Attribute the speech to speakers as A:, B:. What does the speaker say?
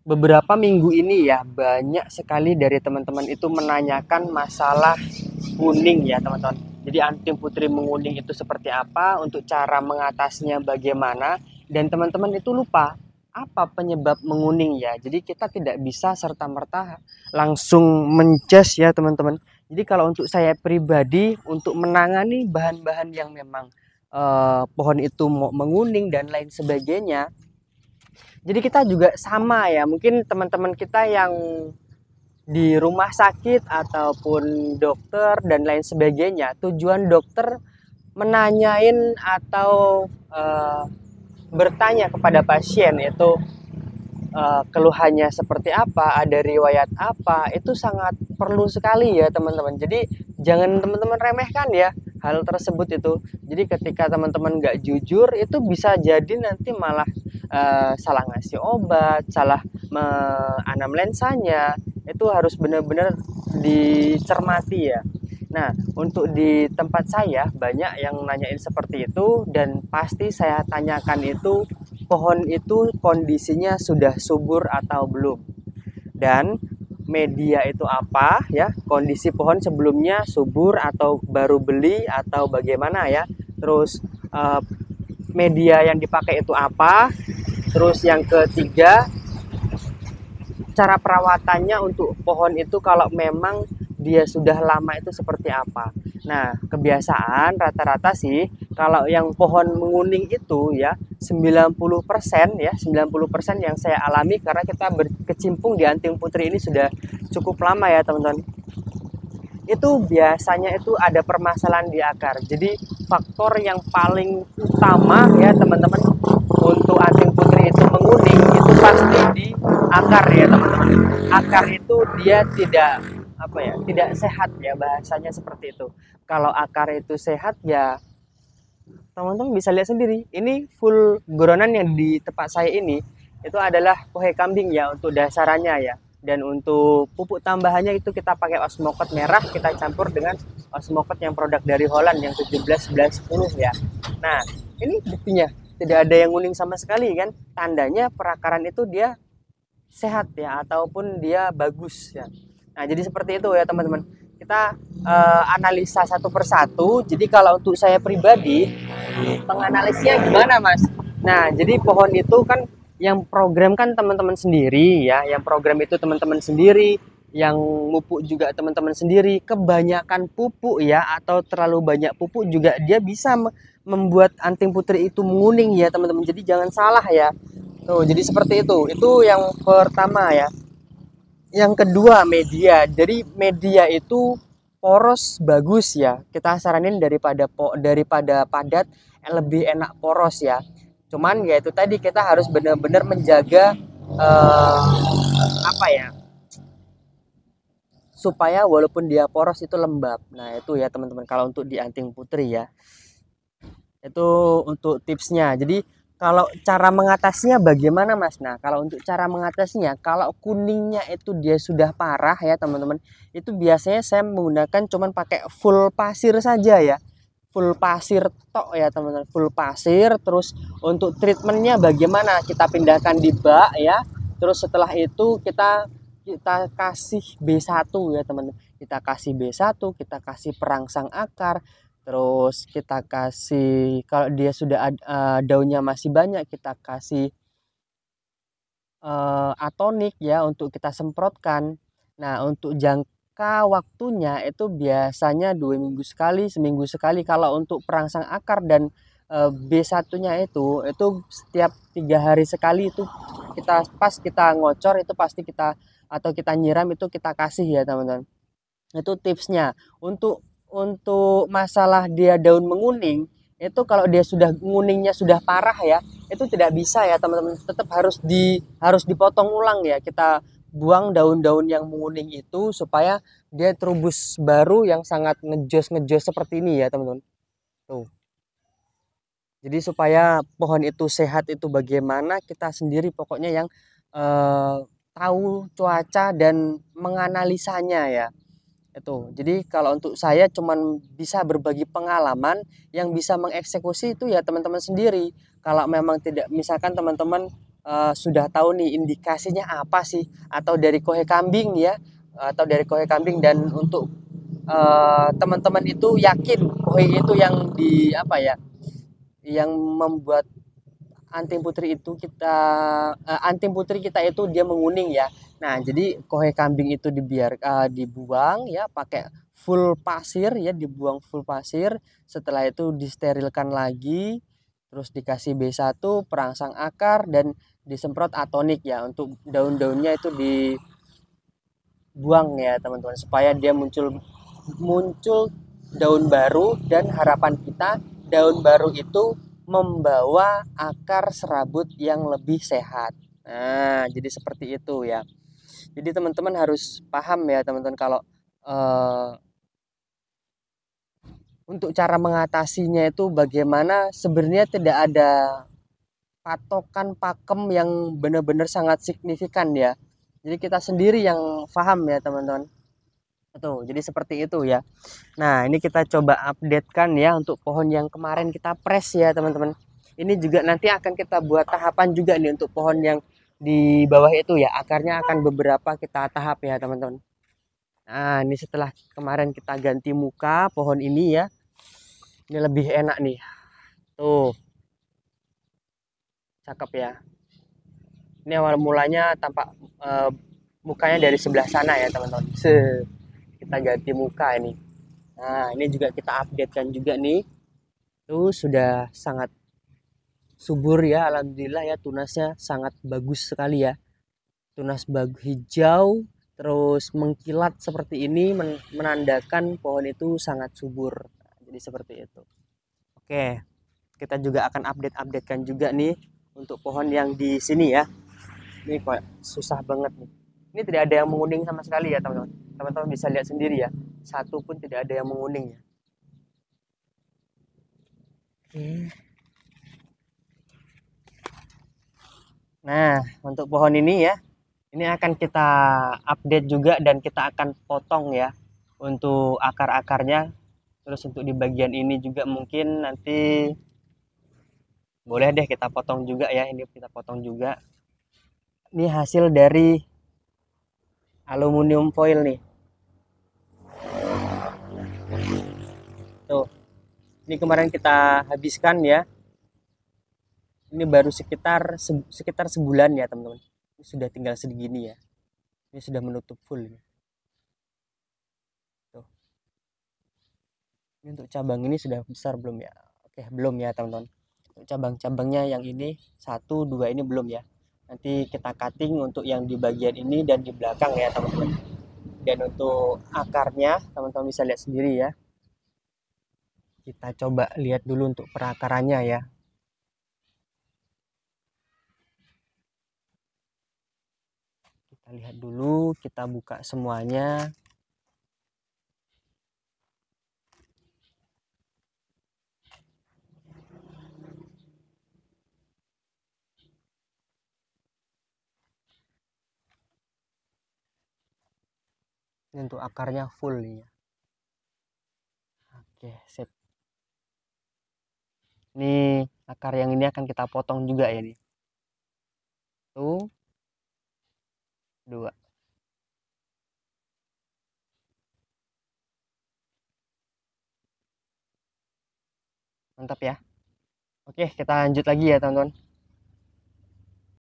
A: Beberapa minggu ini ya banyak sekali dari teman-teman itu menanyakan masalah kuning ya teman-teman. Jadi anting putri menguning itu seperti apa, untuk cara mengatasinya bagaimana, dan teman-teman itu lupa apa penyebab menguning ya. Jadi kita tidak bisa serta-merta langsung menjas ya teman-teman. Jadi kalau untuk saya pribadi untuk menangani bahan-bahan yang memang pohon itu mau menguning dan lain sebagainya, jadi kita juga sama ya, mungkin teman-teman kita yang di rumah sakit ataupun dokter dan lain sebagainya, tujuan dokter menanyain atau bertanya kepada pasien itu keluhannya seperti apa, ada riwayat apa, itu sangat perlu sekali ya teman-teman. Jadi jangan teman-teman remehkan ya hal tersebut itu. Jadi ketika teman-teman nggak jujur itu bisa jadi nanti malah salah ngasih obat, salah menanam lensanya, itu harus benar-benar dicermati ya. Nah, untuk di tempat saya banyak yang nanyain seperti itu, dan pasti saya tanyakan itu pohon itu kondisinya sudah subur atau belum, dan media itu apa ya, kondisi pohon sebelumnya subur atau baru beli atau bagaimana ya, terus eh, media yang dipakai itu apa, terus yang ketiga cara perawatannya untuk pohon itu kalau memang dia sudah lama itu seperti apa. Nah, kebiasaan rata-rata sih kalau yang pohon menguning itu ya 90% ya, 90% yang saya alami karena kita berkecimpung di anting putri ini sudah cukup lama ya, teman-teman. Itu biasanya itu ada permasalahan di akar. Jadi faktor yang paling utama ya teman-teman untuk anting putri itu menguning itu pasti di akar ya teman-teman. Akar itu dia tidak apa ya, tidak sehat ya, bahasanya seperti itu. Kalau akar itu sehat ya teman-teman bisa lihat sendiri. Ini full goronan yang di tempat saya ini itu adalah pohe kambing ya untuk dasarannya ya. Dan untuk pupuk tambahannya itu kita pakai osmocote merah, kita campur dengan osmocote yang produk dari Holland yang 17 11 10 ya. Nah, ini buktinya tidak ada yang kuning sama sekali kan. Tandanya perakaran itu dia sehat ya ataupun dia bagus ya. Nah, jadi seperti itu ya teman-teman. Kita analisa satu persatu. Jadi kalau untuk saya pribadi, penganalisnya gimana Mas? Nah, jadi pohon itu kan yang program kan teman-teman sendiri ya, yang program itu teman-teman sendiri, yang pupuk juga teman-teman sendiri. Kebanyakan pupuk ya atau terlalu banyak pupuk juga dia bisa membuat anting putri itu menguning ya teman-teman. Jadi jangan salah ya. Tuh, jadi seperti itu. Itu yang pertama ya. Yang kedua media. Jadi media itu poros bagus ya. Kita saranin daripada padat, lebih enak poros ya. Cuman ya itu tadi kita harus benar-benar menjaga apa ya? Supaya walaupun dia poros itu lembab. Nah, itu ya teman-teman kalau untuk di anting putri ya. Itu untuk tipsnya. Jadi kalau cara mengatasinya bagaimana Mas? Nah, kalau untuk cara mengatasinya, kalau kuningnya itu dia sudah parah ya teman-teman, itu biasanya saya menggunakan cuman pakai full pasir saja ya. Full pasir tok ya teman-teman, full pasir. Terus untuk treatmentnya bagaimana? Kita pindahkan di bak ya. Terus setelah itu kita kasih B1 ya teman-teman. Kita kasih B1, kita kasih perangsang akar, terus kita kasih kalau dia sudah daunnya masih banyak kita kasih atonik ya untuk kita semprotkan. Nah, untuk jangka waktunya itu biasanya 2 minggu sekali, seminggu sekali. Kalau untuk perangsang akar dan B1-nya itu setiap 3 hari sekali itu kita pas kita ngocor itu pasti kita atau kita nyiram itu kita kasih ya teman-teman. Itu tipsnya. Untuk masalah dia daun menguning, itu kalau dia sudah nguningnya sudah parah ya, itu tidak bisa ya teman-teman. Tetap harus dipotong ulang ya. Kita buang daun-daun yang menguning itu supaya dia terubus baru yang sangat ngejos-ngejos seperti ini ya teman-teman. Tuh. Jadi supaya pohon itu sehat itu bagaimana kita sendiri pokoknya yang eh, tahu cuaca dan menganalisanya ya. Itu. Jadi kalau untuk saya cuman bisa berbagi pengalaman, yang bisa mengeksekusi itu ya teman-teman sendiri. Kalau memang tidak, misalkan teman-teman sudah tahu nih indikasinya apa sih, atau dari kohe kambing ya, atau dari kohe kambing. Dan untuk teman-teman itu yakin kohe itu yang di apa ya, yang membuat anting putri itu anting putri kita itu dia menguning ya. Nah, jadi kohe kambing itu dibuang ya, pakai full pasir ya, dibuang full pasir. Setelah itu disterilkan lagi, terus dikasih B1 perangsang akar dan disemprot atonik ya. Untuk daun-daunnya itu dibuang ya teman-teman, supaya dia muncul muncul daun baru. Dan harapan kita daun baru itu membawa akar serabut yang lebih sehat. Nah, jadi seperti itu ya. Jadi teman-teman harus paham ya teman-teman, kalau eh, untuk cara mengatasinya itu bagaimana, sebenarnya tidak ada patokan pakem yang benar-benar sangat signifikan ya. Jadi kita sendiri yang paham ya teman-teman. Betul, jadi seperti itu ya. Nah, ini kita coba updatekan ya untuk pohon yang kemarin kita press ya teman-teman. Ini juga nanti akan kita buat tahapan juga nih untuk pohon yang di bawah itu ya. Akarnya akan beberapa kita tahap ya teman-teman. Nah, ini setelah kemarin kita ganti muka pohon ini ya. Ini lebih enak nih. Tuh, cakep ya. Ini awal mulanya tampak mukanya dari sebelah sana ya teman-teman. Kita ganti muka ini. Nah, ini juga kita updatekan juga nih. Tuh, sudah sangat subur ya, alhamdulillah ya, tunasnya sangat bagus sekali ya. Tunas bagus hijau terus mengkilat seperti ini, menandakan pohon itu sangat subur. Jadi seperti itu. Oke, kita juga akan updatekan juga nih untuk pohon yang di sini ya. Ini kok susah banget nih. Ini tidak ada yang menguning sama sekali ya teman-teman. Teman-teman bisa lihat sendiri ya, satu pun tidak ada yang menguning ya. Oke. Nah, untuk pohon ini ya, ini akan kita update juga dan kita akan potong ya untuk akar-akarnya. Terus untuk di bagian ini juga mungkin nanti boleh deh kita potong juga ya. Ini kita potong juga. Ini hasil dari aluminium foil nih. Tuh, ini kemarin kita habiskan ya. Ini baru sekitar sebulan ya teman-teman. Ini sudah tinggal segini ya. Ini sudah menutup full ini. Tuh. Ini untuk cabang ini sudah besar belum ya? Oke, belum ya teman-teman. Untuk cabang-cabangnya yang ini satu dua ini belum ya. Nanti kita cutting untuk yang di bagian ini dan di belakang ya teman-teman. Dan untuk akarnya teman-teman bisa lihat sendiri ya. Kita coba lihat dulu untuk perakarannya ya. Kita lihat dulu, kita buka semuanya. Ini untuk akarnya full nih ya. Oke, sip. Ini akar yang ini akan kita potong juga ya nih. Tuh, dua. Mantap ya. Oke, kita lanjut lagi ya teman-teman.